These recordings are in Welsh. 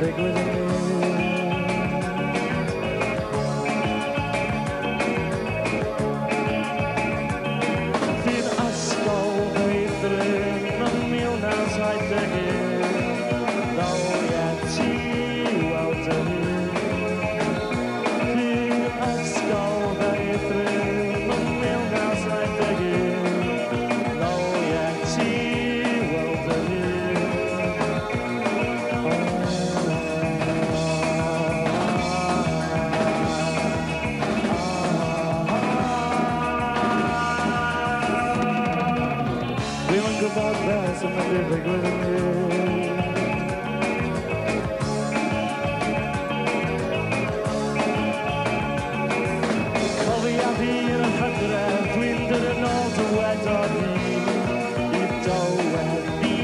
digwydd yn ni. Fydd ysgol feithrin yn 1971, ddoliau ti weld y hyn. Fydd ysgol feithrin yn 1971, ddoliau ti weld y hyn. Ddim yn gwybod beth sy'n mynd i ddigwydd yn ni. Cofia fi yn y hydref, dwi'n dod yn ôl dywedon ni, i dywed fi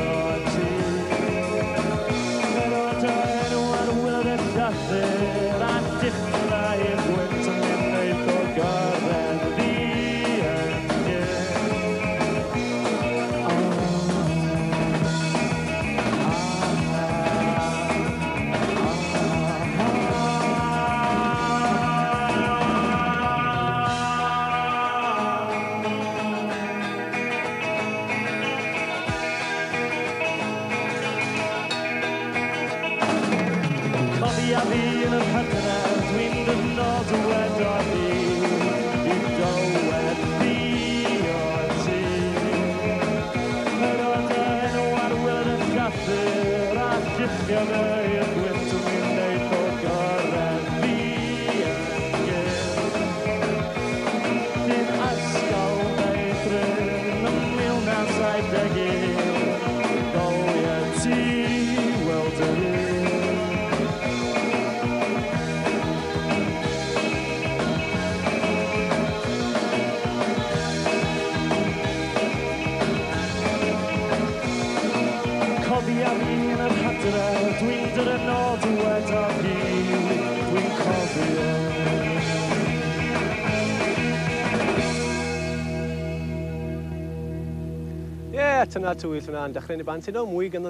o ti. Pero dy enw ar wylod y llythyr, a dechrau i'r gwynt yn mynd o gyrraedd fi yn gyn. Cofia fi yn yr hydref, dwi'n dynod dywedon ni, i dywed fi o ti. Pero dy enw ar wylod y llythyr, a dechrau i'r gwynt yn mynd o gyrraedd fi yn gyn. Fydd ysgol feithrin yn 1971, ddoliau ti weld y hyn. Cofia fi yn yr hydref, dwi'n dod yn ôl dywedon ni, dwi'n cofio. Ie, Tynal Tywyll hwnna'n dechrau'n y band hynno, mwy gan